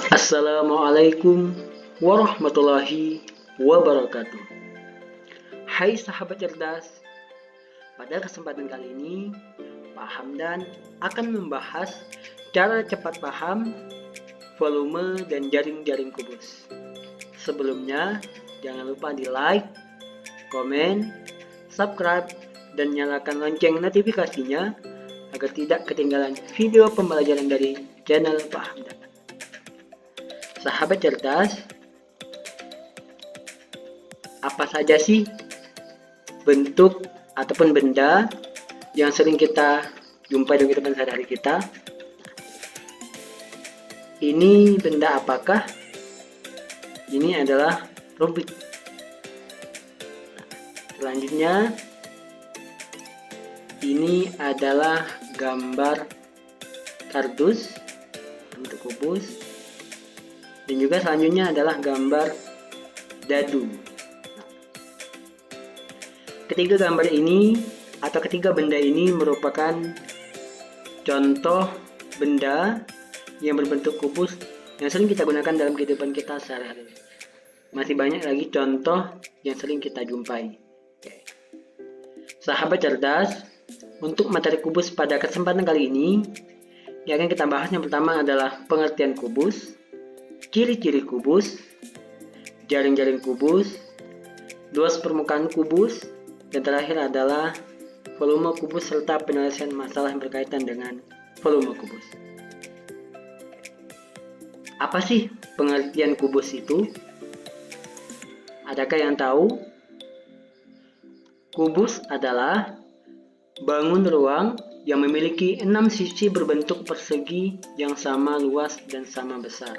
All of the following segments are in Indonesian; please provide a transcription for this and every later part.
Assalamualaikum warahmatullahi wabarakatuh. Hai sahabat cerdas, pada kesempatan kali ini Pak Hamdan akan membahas cara cepat paham volume dan jaring-jaring kubus. Sebelumnya, jangan lupa di like, komen, subscribe, dan nyalakan lonceng notifikasinya agar tidak ketinggalan video pembelajaran dari channel Pak Hamdan. Sahabat cerdas, apa saja sih bentuk ataupun benda yang sering kita jumpai di kehidupan sehari-hari kita? Ini benda apakah? Ini adalah rumput. Selanjutnya, ini adalah gambar kardus bentuk kubus. Dan juga selanjutnya adalah gambar dadu. Ketiga gambar ini atau ketiga benda ini merupakan contoh benda yang berbentuk kubus yang sering kita gunakan dalam kehidupan kita sehari-hari. Masih banyak lagi contoh yang sering kita jumpai. Sahabat cerdas, untuk materi kubus pada kesempatan kali ini yang akan kita bahas yang pertama adalah pengertian kubus, ciri-ciri kubus, jaring-jaring kubus, luas permukaan kubus, dan terakhir adalah volume kubus serta penyelesaian masalah yang berkaitan dengan volume kubus. Apa sih pengertian kubus itu? Adakah yang tahu? Kubus adalah bangun ruang yang memiliki 6 sisi berbentuk persegi yang sama luas dan sama besar.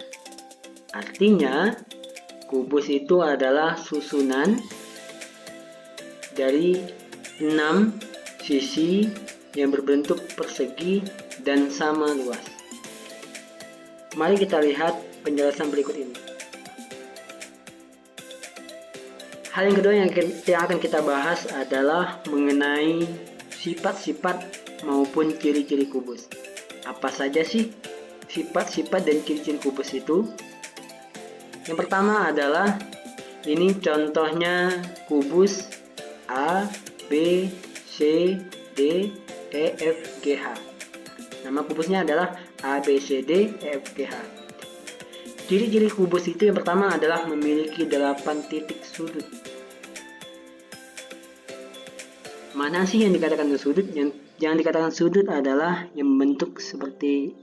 Artinya, kubus itu adalah susunan dari 6 sisi yang berbentuk persegi dan sama luas. Mari kita lihat penjelasan berikut ini. Hal yang kedua yang akan kita bahas adalah mengenai sifat-sifat maupun ciri-ciri kubus. Apa saja sih sifat-sifat dan ciri-ciri kubus itu? Yang pertama adalah ini contohnya kubus A, B, C, D, E, F, G, H. Nama kubusnya adalah A, B, C, D, E, F, G, H. Ciri-ciri kubus itu yang pertama adalah memiliki 8 titik sudut. Mana sih yang dikatakan sudut? Yang dikatakan sudut adalah yang membentuk seperti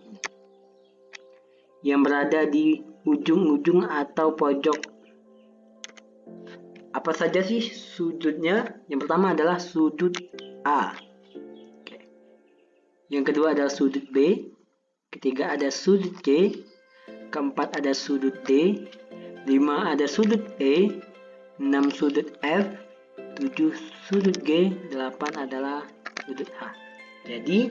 yang berada di ujung-ujung atau pojok. Apa saja sih sudutnya? Yang pertama adalah sudut A. Yang kedua adalah sudut B. Ketiga ada sudut C. Keempat ada sudut D. 5 ada sudut E. 6 sudut F. 7 sudut G. 8 adalah sudut H. Jadi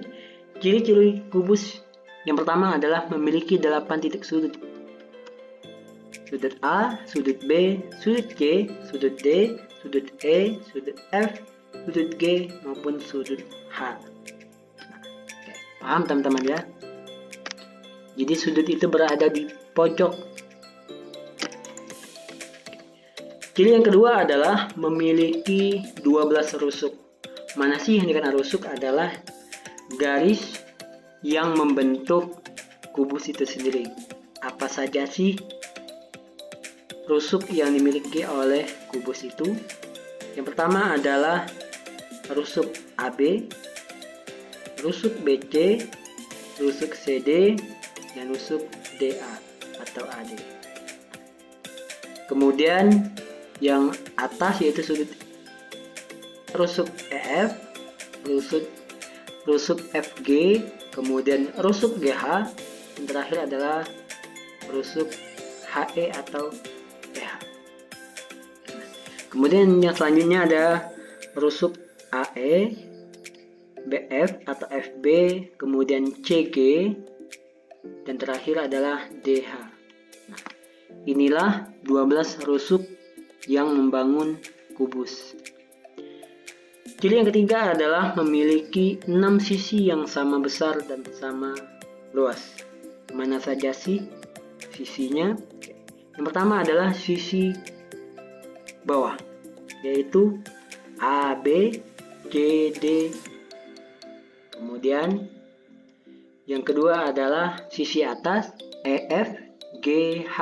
ciri-ciri kubus yang pertama adalah memiliki 8 titik sudut. Sudut A, sudut B, sudut C, sudut D, sudut E, sudut F, sudut G, maupun sudut H. Paham teman-teman ya? Jadi sudut itu berada di pojok. Ciri yang kedua adalah memiliki 12 rusuk. Mana sih yang dikatakan rusuk? Adalah garis yang membentuk kubus itu sendiri. Apa saja sih rusuk yang dimiliki oleh kubus itu? Yang pertama adalah rusuk AB, rusuk BC, rusuk CD, dan rusuk DA atau AD. Kemudian yang atas yaitu sudut rusuk EF, rusuk FG, kemudian rusuk GH, dan terakhir adalah rusuk HE atau PH. Kemudian yang selanjutnya ada rusuk AE, BF atau FB, kemudian CG, dan terakhir adalah DH. Nah, inilah 12 rusuk yang membangun kubus. Ciri yang ketiga adalah memiliki 6 sisi yang sama besar dan sama luas. Mana saja sih sisinya. Yang pertama adalah sisi bawah, yaitu AB, CD. Kemudian yang kedua adalah sisi atas EF, GH.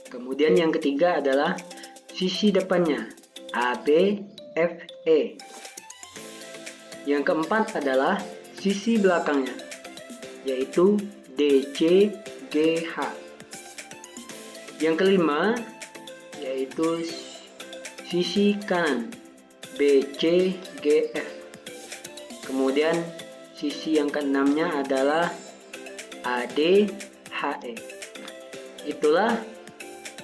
Kemudian yang ketiga adalah sisi depannya AB, FE. Yang keempat adalah sisi belakangnya, yaitu DC, GH. Yang kelima yaitu sisi kanan BC, GF. Kemudian sisi yang keenamnya adalah AD, HE. Itulah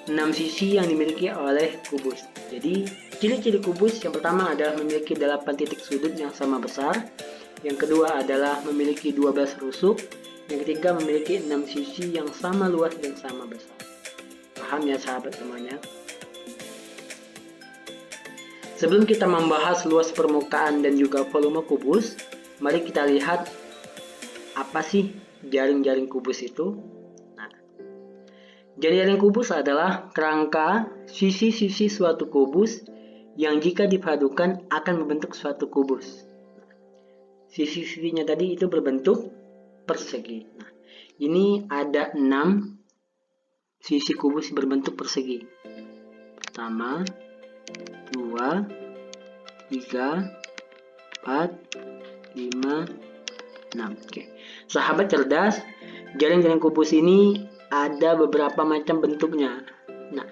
6 sisi yang dimiliki oleh kubus. Jadi ciri-ciri kubus yang pertama adalah memiliki 8 titik sudut yang sama besar. Yang kedua adalah memiliki 12 rusuk. Yang ketiga memiliki 6 sisi yang sama luas dan sama besar. Paham ya sahabat semuanya? Sebelum kita membahas luas permukaan dan juga volume kubus, mari kita lihat apa sih jaring-jaring kubus itu. Jaring-jaring kubus adalah kerangka sisi-sisi suatu kubus yang jika dipadukan akan membentuk suatu kubus. Sisi-sisinya tadi itu berbentuk persegi. Nah, ini ada 6 sisi kubus berbentuk persegi. Pertama, 2, 3, 4, 5, 6. Oke. Sahabat cerdas, jaring-jaring kubus ini ada beberapa macam bentuknya. Nah,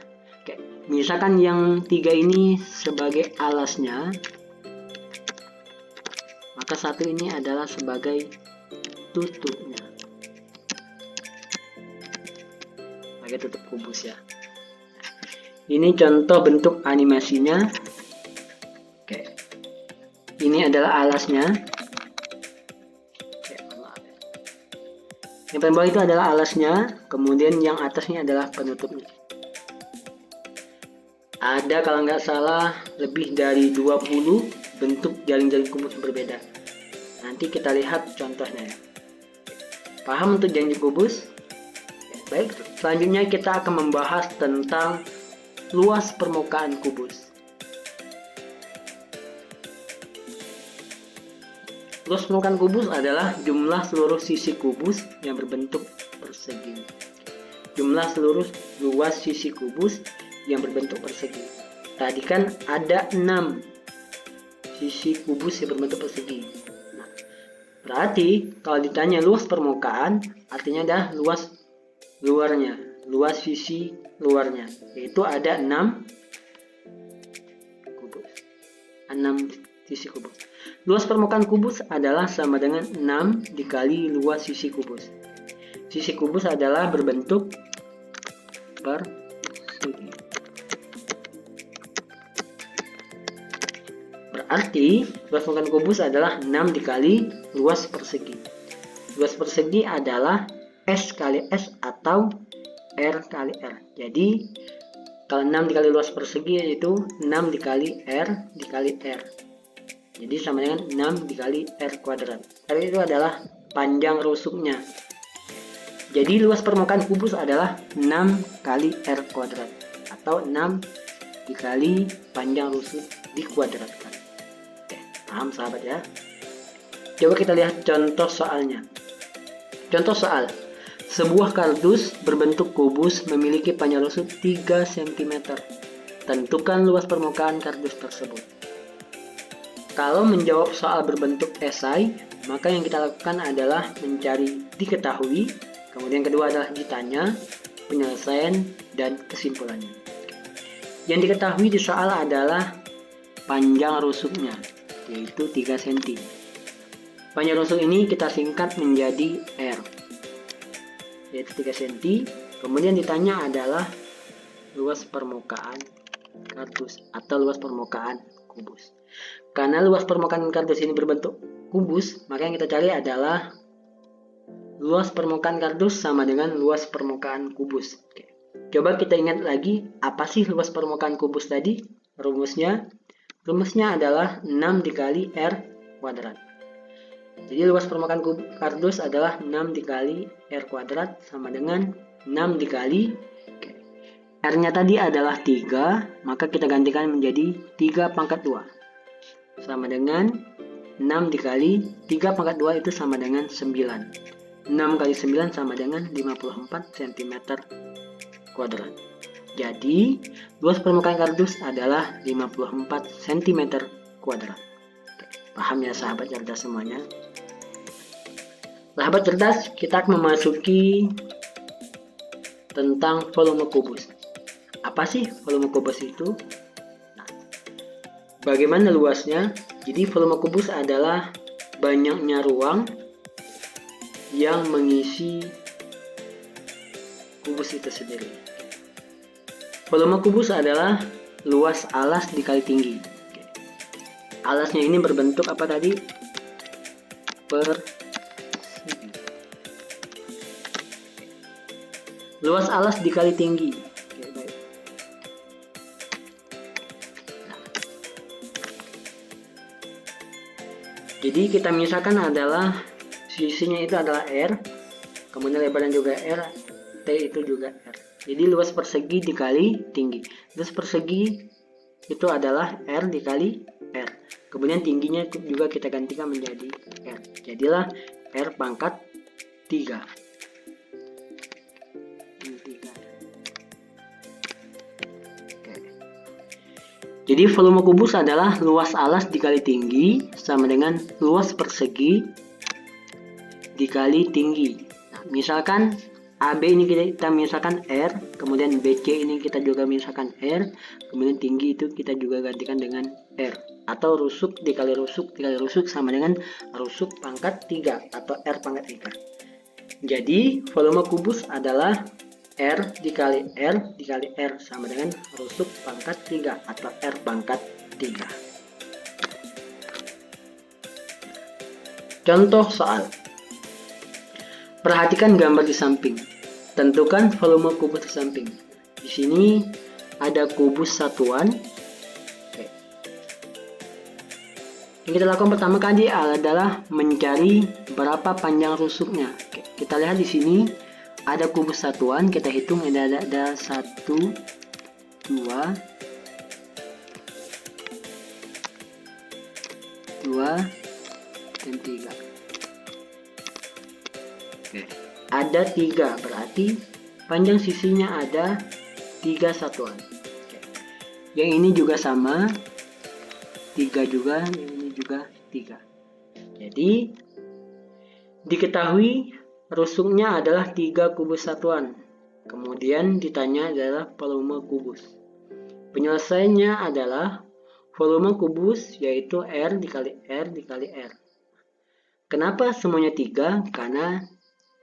misalkan yang 3 ini sebagai alasnya, maka 1 ini adalah sebagai tutupnya, sebagai tutup kubus ya. Ini contoh bentuk animasinya. Oke. Ini adalah alasnya. Yang paling bawah itu adalah alasnya, kemudian yang atasnya adalah penutupnya. Ada kalau nggak salah lebih dari 20 bentuk jaring-jaring kubus berbeda. Nanti kita lihat contohnya ya. Paham untuk jaring kubus? Baik, selanjutnya kita akan membahas tentang luas permukaan kubus. Luas permukaan kubus adalah jumlah seluruh sisi kubus yang berbentuk persegi. Jumlah seluruh luas sisi kubus yang berbentuk persegi. Tadi kan ada 6 sisi kubus yang berbentuk persegi. Nah, berarti kalau ditanya luas permukaan, artinya adalah luas luarnya, luas sisi luarnya, yaitu ada 6 kubus. 6 sisi kubus. Luas permukaan kubus adalah sama dengan 6 dikali luas sisi kubus. Sisi kubus adalah berbentuk persegi. Berarti luas permukaan kubus adalah 6 dikali luas persegi. Luas persegi adalah S kali S atau R kali R. Jadi kalau 6 dikali luas persegi yaitu 6 dikali R dikali R. Jadi sama dengan 6 dikali R kuadrat. R itu adalah panjang rusuknya. Jadi luas permukaan kubus adalah 6 kali R kuadrat. Atau 6 dikali panjang rusuk dikuadratkan. Oke, paham sahabat ya? Coba kita lihat contoh soalnya. Contoh soal. Sebuah kardus berbentuk kubus memiliki panjang rusuk 3 cm. Tentukan luas permukaan kardus tersebut. Kalau menjawab soal berbentuk esai, maka yang kita lakukan adalah mencari diketahui, kemudian kedua adalah ditanya, penyelesaian, dan kesimpulannya. Yang diketahui di soal adalah panjang rusuknya, yaitu 3 cm. Panjang rusuk ini kita singkat menjadi R, yaitu 3 cm. Kemudian ditanya adalah luas permukaan kardus atau luas permukaan kubus. Karena luas permukaan kardus ini berbentuk kubus, maka yang kita cari adalah luas permukaan kardus sama dengan luas permukaan kubus. Oke. Coba kita ingat lagi, apa sih luas permukaan kubus tadi? Rumusnya adalah 6 dikali R kuadrat. Jadi luas permukaan kardus adalah 6 dikali R kuadrat sama dengan 6 dikali R-nya tadi adalah 3, maka kita gantikan menjadi 3 pangkat 2. Sama dengan 6 dikali 3 pangkat 2 itu sama dengan 9. 6 kali 9 sama dengan 54 cm kuadrat. Jadi, luas permukaan kardus adalah 54 cm kuadrat. Paham ya sahabat cerdas semuanya? Sahabat cerdas, kita akan memasuki tentang volume kubus. Apa sih volume kubus itu? Nah, bagaimana luasnya? Jadi volume kubus adalah banyaknya ruang yang mengisi kubus itu sendiri. Volume kubus adalah luas alas dikali tinggi. Alasnya ini berbentuk apa tadi? Persegi. Luas alas dikali tinggi. Jadi kita misalkan adalah sisinya itu adalah R, kemudian lebarnya juga R, T itu juga R. Jadi luas persegi dikali tinggi. Luas persegi itu adalah R dikali R. Kemudian tingginya juga kita gantikan menjadi R. Jadilah R pangkat 3. Jadi volume kubus adalah luas alas dikali tinggi sama dengan luas persegi dikali tinggi. Nah, misalkan AB ini kita misalkan R, kemudian BC ini kita juga misalkan R, kemudian tinggi itu kita juga gantikan dengan R. Atau rusuk dikali rusuk sama dengan rusuk pangkat 3 atau R pangkat 3. Jadi volume kubus adalah R dikali R dikali R sama dengan rusuk pangkat 3 atau R pangkat 3. Contoh soal. Perhatikan gambar di samping. Tentukan volume kubus di samping. Di sini ada kubus satuan. Oke. Yang kita lakukan pertama kali adalah mencari berapa panjang rusuknya. Oke. Kita lihat di sini ada kubus satuan. Kita hitung ada 1, 2, 2 dan 3. Oke. Ada 3, berarti panjang sisinya ada 3 satuan. Oke. Yang ini juga sama, 3 juga, yang ini juga 3. Jadi diketahui rusuknya adalah 3 kubus satuan. Kemudian ditanya adalah volume kubus. Penyelesaiannya adalah volume kubus yaitu R dikali R dikali R. Kenapa semuanya 3? Karena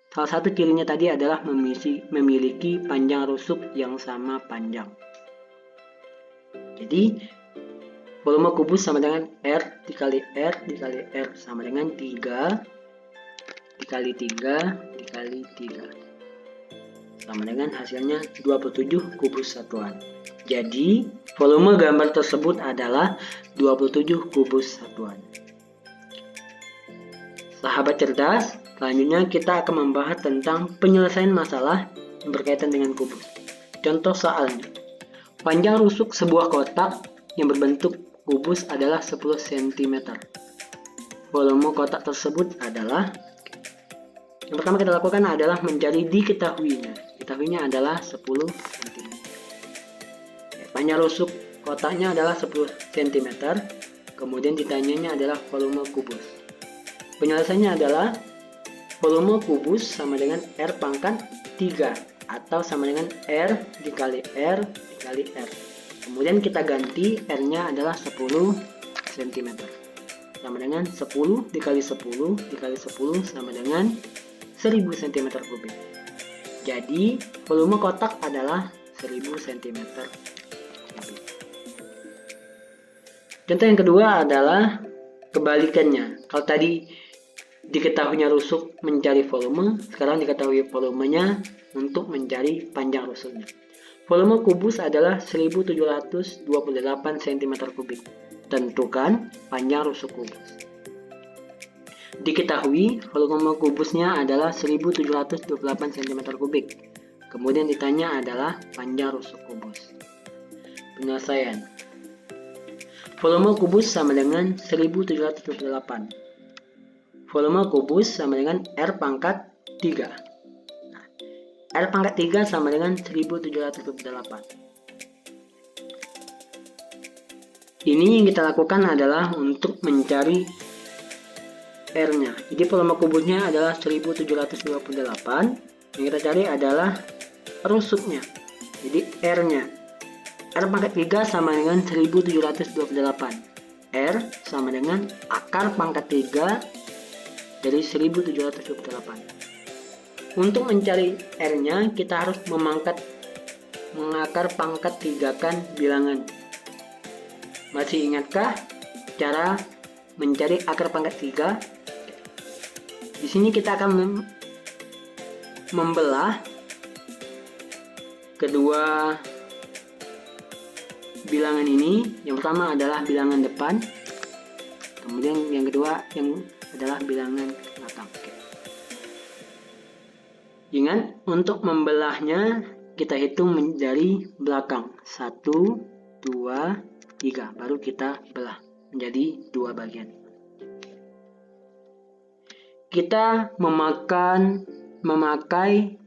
salah satu cirinya tadi adalah memiliki panjang rusuk yang sama panjang. Jadi volume kubus sama dengan R dikali R dikali R sama dengan 3 dikali 3 dikali 3 sama dengan hasilnya 27 kubus satuan. Jadi volume gambar tersebut adalah 27 kubus satuan. Sahabat cerdas, selanjutnya kita akan membahas tentang penyelesaian masalah yang berkaitan dengan kubus. Contoh soalnya. Panjang rusuk sebuah kotak yang berbentuk kubus adalah 10 cm. Volume kotak tersebut adalah, yang pertama kita lakukan adalah mencari diketahuinya. Diketahuinya adalah 10 cm. Panjang rusuk kotaknya adalah 10 cm. Kemudian ditanyanya adalah volume kubus. Penyelesaiannya adalah volume kubus sama dengan R pangkat 3 atau sama dengan R dikali R dikali R. Kemudian kita ganti R-nya adalah 10 cm. Sama dengan 10 dikali 10 dikali 10 sama dengan 1000 cm kubik. Jadi volume kotak adalah 1000 cm kubik. Contoh yang kedua adalah kebalikannya. Kalau tadi diketahuinya rusuk mencari volume, sekarang diketahui volumenya untuk mencari panjang rusuknya. Volume kubus adalah 1728 cm kubik. Tentukan panjang rusuk kubus. Diketahui volume kubusnya adalah 1728 cm3. Kemudian ditanya adalah panjang rusuk kubus. Penyelesaian. Volume kubus sama dengan 1728. Volume kubus sama dengan R pangkat 3. Nah, R pangkat 3 sama dengan 1728. Ini yang kita lakukan adalah untuk mencari R-nya. Jadi volume kubusnya adalah 1728. Yang kita cari adalah rusuknya. Jadi R-nya. R pangkat 3 sama dengan 1728. R sama dengan akar pangkat 3 dari 1728. Untuk mencari R-nya, kita harus mengakar pangkat 3-kan bilangan. Masih ingatkah cara mencari akar pangkat 3? Di sini kita akan membelah kedua bilangan ini. Yang pertama adalah bilangan depan, kemudian yang kedua adalah bilangan belakang. Ingat, untuk membelahnya kita hitung dari belakang. 1, 2, 3, baru kita belah menjadi 2 bagian. Kita memakai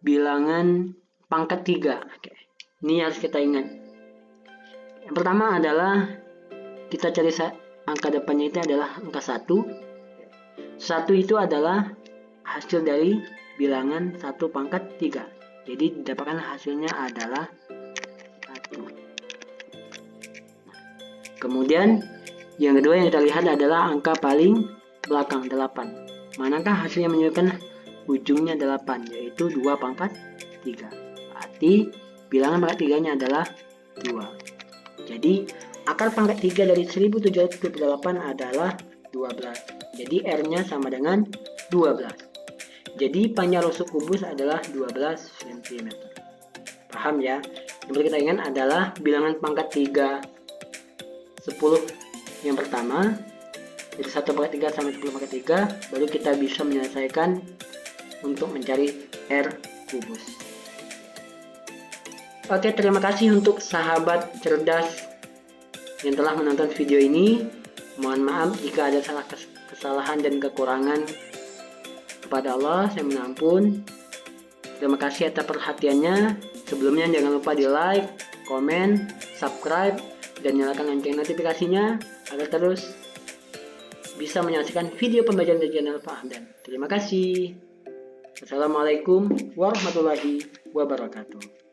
bilangan pangkat 3. Ini harus kita ingat. Yang pertama adalah kita cari angka depannya itu adalah angka 1. 1 itu adalah hasil dari bilangan 1 pangkat 3. Jadi didapatkan hasilnya adalah 1. Kemudian yang kedua yang kita lihat adalah angka paling belakang 8. Manakah hasilnya menunjukkan ujungnya 8, yaitu 2 pangkat 3. Berarti bilangan pangkat 3-nya adalah 2. Jadi akar pangkat 3 dari 1728 adalah 12. Jadi R-nya sama dengan 12. Jadi panjang rusuk kubus adalah 12 cm. Paham ya? Yang perlu kita ingat adalah bilangan pangkat 3 10 yang pertama, dari 1 pangkat 3 sampai 10 pangkat 3, baru kita bisa menyelesaikan untuk mencari R kubus. Oke, terima kasih untuk sahabat cerdas yang telah menonton video ini. Mohon maaf jika ada kesalahan dan kekurangan. Kepada Allah saya menampun. Terima kasih atas perhatiannya. Sebelumnya jangan lupa di like, komen, subscribe, dan nyalakan lonceng notifikasinya agar terus bisa menyaksikan video pembelajaran dari channel Pak Hamdan. Terima kasih. Assalamualaikum warahmatullahi wabarakatuh.